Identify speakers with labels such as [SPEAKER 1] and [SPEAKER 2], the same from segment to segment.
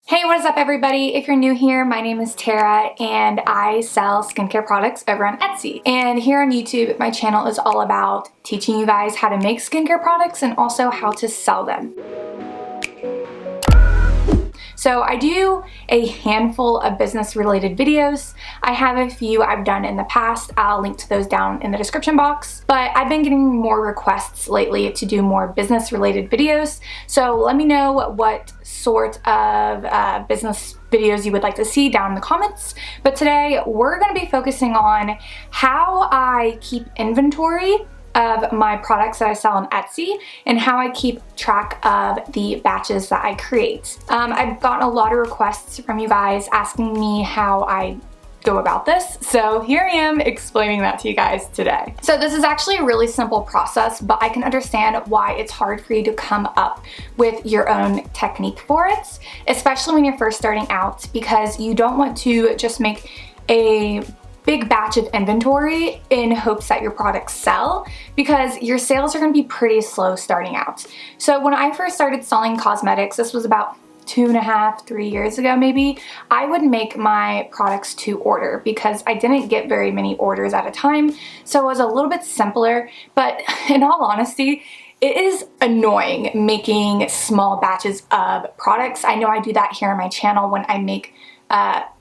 [SPEAKER 1] Hey, what is up everybody? If you're new here, my name is Tara and I sell skincare products over on Etsy. And here on YouTube, my channel is all about teaching you guys how to make skincare products and also how to sell them. So I do a handful of business related videos. I have a few I've done in the past. I'll link to those down in the description box. But I've been getting more requests lately to do more business related videos. So let me know what sort of business videos you would like to see down in the comments. But today we're going to be focusing on how I keep inventory of my products that I sell on Etsy and how I keep track of the batches that I create. I've gotten a lot of requests from you guys asking me how I go about this, so here I am explaining that to you guys today. So this is actually a really simple process, but I can understand why it's hard for you to come up with your own technique for it, especially when you're first starting out, because you don't want to just make a big batch of inventory in hopes that your products sell, because your sales are going to be pretty slow starting out. So when I first started selling cosmetics, this was about 2.5, 3 years ago maybe, I would make my products to order because I didn't get very many orders at a time, so it was a little bit simpler. But in all honesty, it is annoying making small batches of products. I know I do that here on my channel when I make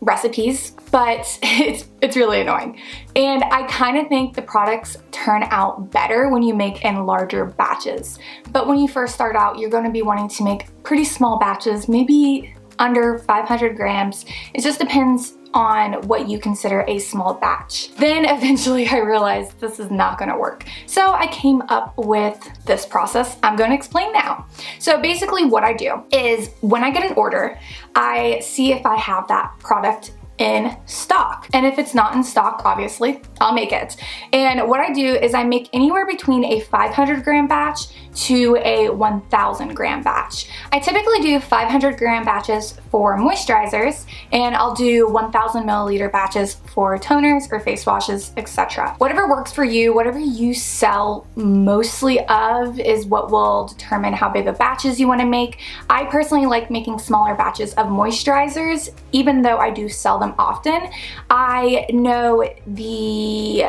[SPEAKER 1] recipes, but it's really annoying. And I kind of think the products turn out better when you make in larger batches. But when you first start out, you're going to be wanting to make pretty small batches, maybe under 500 grams. It just depends on what you consider a small batch. Then eventually I realized this is not gonna work. So I came up with this process I'm gonna explain now. So basically what I do is when I get an order, I see if I have that product in stock. And if it's not in stock, obviously, I'll make it. And what I do is I make anywhere between a 500 gram batch to a 1000 gram batch. I typically do 500 gram batches for moisturizers, and I'll do 1000 milliliter batches for toners or face washes, etc. Whatever works for you, whatever you sell mostly of is what will determine how big of batches you want to make. I personally like making smaller batches of moisturizers, even though I do sell them often. I know the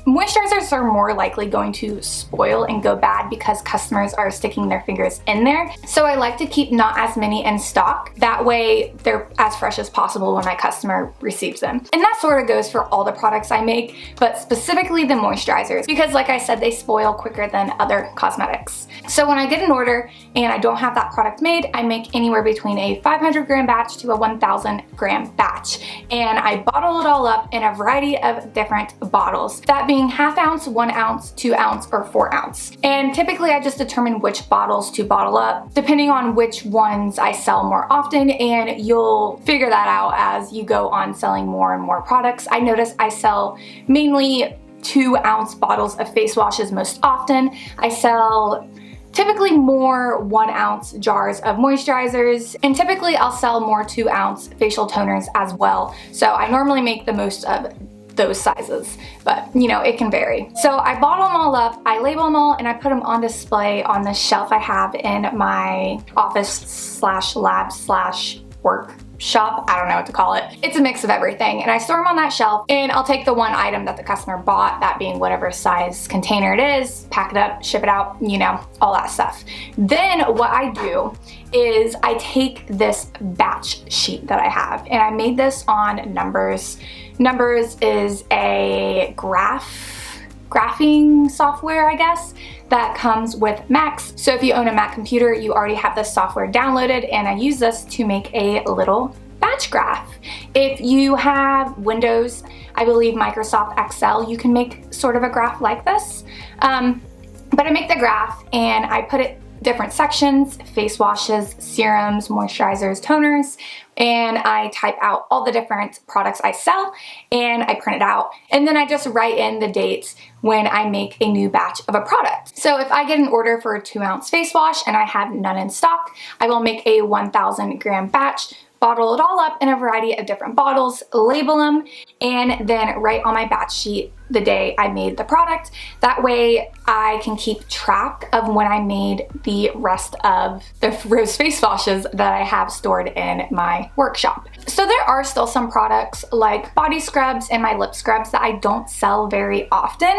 [SPEAKER 1] moisturizers are more likely going to spoil and go bad because customers are sticking their fingers in there. So I like to keep not as many in stock. That way they're as fresh as possible when my customer receives them. And that sort of goes for all the products I make, but specifically the moisturizers, because like I said, they spoil quicker than other cosmetics. So when I get an order and I don't have that product made, I make anywhere between a 500 gram batch to a 1000 gram batch. And I bottle it all up in a variety of different bottles. That being half ounce, 1 ounce, 2 ounce, or 4 ounce. And typically I just determine which bottles to bottle up depending on which ones I sell more often, and you'll figure that out as you go on selling more and more products. I notice I sell mainly 2 ounce bottles of face washes most often. I sell typically more 1 ounce jars of moisturizers, and typically I'll sell more 2 ounce facial toners as well. So I normally make the most of those sizes, but you know, it can vary. So I bottle them all up, I label them all, and I put them on display on the shelf I have in my office slash lab slash work shop. I don't know what to call it. It's a mix of everything, and I store them on that shelf, and I'll take the one item that the customer bought, that being whatever size container it is, pack it up, ship it out, you know, all that stuff. Then what I do is I take this batch sheet that I have, and I made this on Numbers. Numbers is a graphing software, I guess, that comes with Macs. So if you own a Mac computer, you already have this software downloaded, and I use this to make a little batch graph. If you have Windows, I believe Microsoft Excel, you can make sort of a graph like this. But I make the graph and I put it different sections: face washes, serums, moisturizers, toners, and I type out all the different products I sell and I print it out. And then I just write in the dates when I make a new batch of a product. So if I get an order for a 2-ounce face wash and I have none in stock, I will make a 1,000 gram batch, bottle it all up in a variety of different bottles, label them, and then write on my batch sheet the day I made the product. That way I can keep track of when I made the rest of the rose face washes that I have stored in my workshop. So there are still some products like body scrubs and my lip scrubs that I don't sell very often.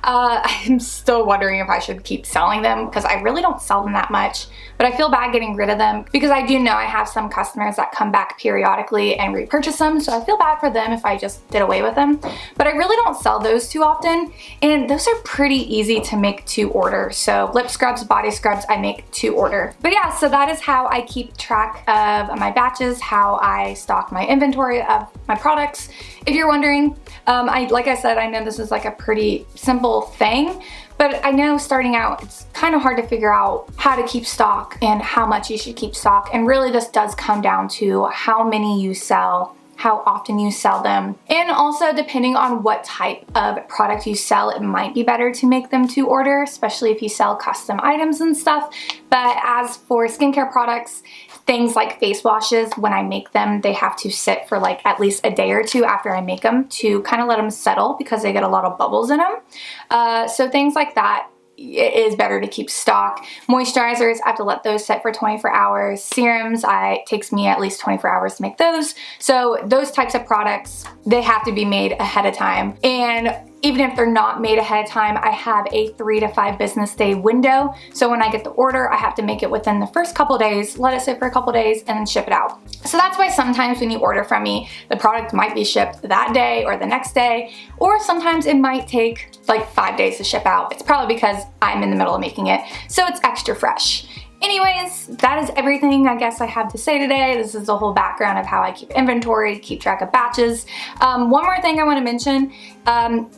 [SPEAKER 1] I'm still wondering if I should keep selling them because I really don't sell them that much, but I feel bad getting rid of them because I do know I have some customers that come back periodically and repurchase them, so I feel bad for them if I just did away with them. But I really don't sell those too often, and those are pretty easy to make to order. So lip scrubs, body scrubs, I make to order. But yeah, so that is how I keep track of my batches, how I stock my inventory of my products. If you're wondering, like I said, I know this is like a pretty simple thing, but I know starting out, it's kind of hard to figure out how to keep stock and how much you should keep stock. And really this does come down to how many you sell, how often you sell them. And also depending on what type of product you sell, it might be better to make them to order, especially if you sell custom items and stuff. But as for skincare products, things like face washes, when I make them, they have to sit for like at least a day or two after I make them to kind of let them settle because they get a lot of bubbles in them. So things like that, it is better to keep stock. Moisturizers, I have to let those sit for 24 hours. Serums, it takes me at least 24 hours to make those. So those types of products, they have to be made ahead of time. And even if they're not made ahead of time, I have a 3 to 5 business day window. So when I get the order, I have to make it within the first couple days, let it sit for a couple days, and then ship it out. So that's why sometimes when you order from me, the product might be shipped that day or the next day, or sometimes it might take like 5 days to ship out. It's probably because I'm in the middle of making it, so it's extra fresh. Anyways, that is everything I guess I have to say today. This is the whole background of how I keep inventory, keep track of batches. One more thing I want to mention,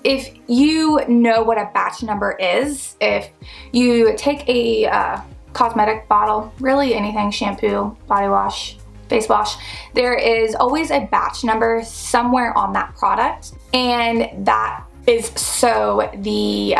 [SPEAKER 1] if you know what a batch number is, if you take a cosmetic bottle, really anything, shampoo, body wash, face wash, there is always a batch number somewhere on that product, and that is so the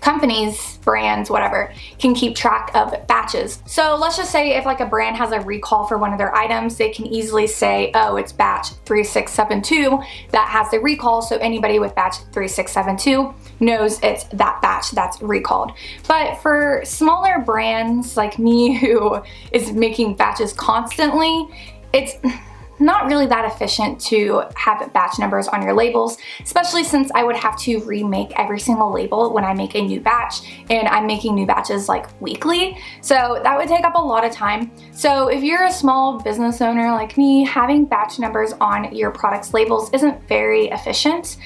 [SPEAKER 1] companies, brands, whatever, can keep track of batches. So let's just say if like a brand has a recall for one of their items, they can easily say, oh, it's batch 3672 that has the recall, so anybody with batch 3672 knows it's that batch that's recalled. But for smaller brands like me who is making batches constantly, it's not really that efficient to have batch numbers on your labels, especially since I would have to remake every single label when I make a new batch, and I'm making new batches like weekly, so that would take up a lot of time. So if you're a small business owner like me, having batch numbers on your product's labels isn't very efficient.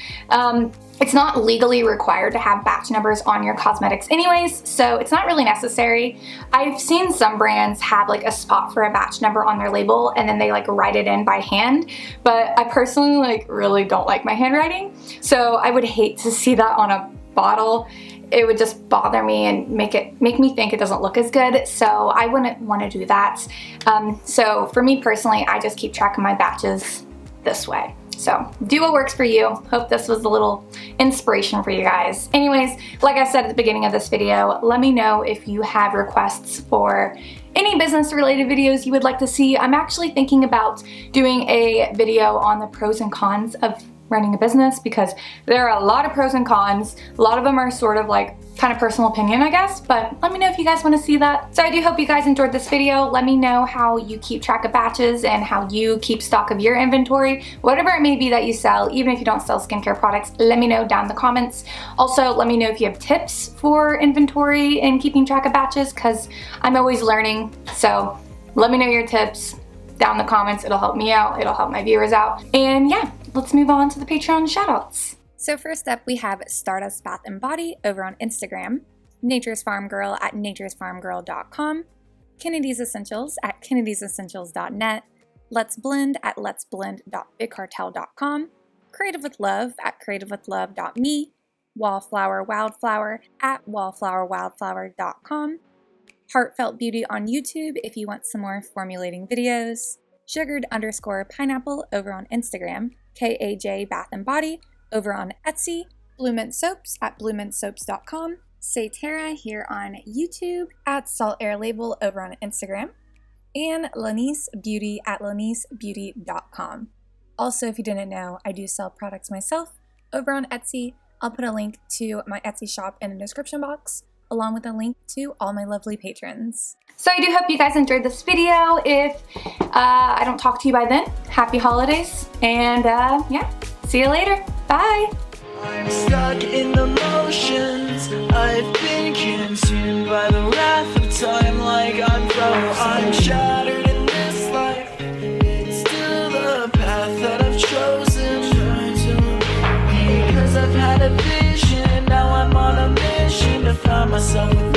[SPEAKER 1] It's not legally required to have batch numbers on your cosmetics anyways, so it's not really necessary. I've seen some brands have like a spot for a batch number on their label and then they like write it in by hand, but I personally like really don't like my handwriting, so I would hate to see that on a bottle. It would just bother me and make me think it doesn't look as good, so I wouldn't want to do that. So for me personally, I just keep track of my batches this way. So do what works for you. Hope this was a little inspiration for you guys. Anyways, like I said at the beginning of this video, let me know if you have requests for any business related videos you would like to see. I'm actually thinking about doing a video on the pros and cons of running a business because there are a lot of pros and cons. A lot of them are sort of like kind of personal opinion, I guess, but let me know if you guys want to see that. So I do hope you guys enjoyed this video. Let me know how you keep track of batches and how you keep stock of your inventory, whatever it may be that you sell. Even if you don't sell skincare products, let me know down in the comments. Also, let me know if you have tips for inventory and keeping track of batches, because I'm always learning. So let me know your tips down in the comments. It'll help me out, it'll help my viewers out. And yeah, let's move on to the Patreon shoutouts. So first up, we have Stardust Bath and Body over on Instagram, Nature's Farm Girl at naturesfarmgirl.com, Kennedy's Essentials at kennedysessentials.net, LettsBlend at letsblend.bigcartel.com, Creative with Love at creativewithlove.me, Wallflower Wildflower at wallflowerwildflower.com, Heartfelt Beauty on YouTube if you want some more formulating videos, sugared_pineapple over on Instagram, KAJ Bath & Body over on Etsy, Blue Mint Soaps at bluemintsoaps.com, Say Tara here on YouTube, at Salt Air Label over on Instagram, and Lanice Beauty at lanicebeauty.com. Also, if you didn't know, I do sell products myself over on Etsy. I'll put a link to my Etsy shop in the description box, along with a link to all my lovely patrons. So I do hope you guys enjoyed this video. If I don't talk to you by then, happy holidays, and yeah, see you later. Bye.
[SPEAKER 2] I'm stuck in the motions. I've been consumed by the wrath of time like I'm I'm shattered in this life. It's still the path that I've chosen. Because I've had a vision, now I'm on a mission to find myself.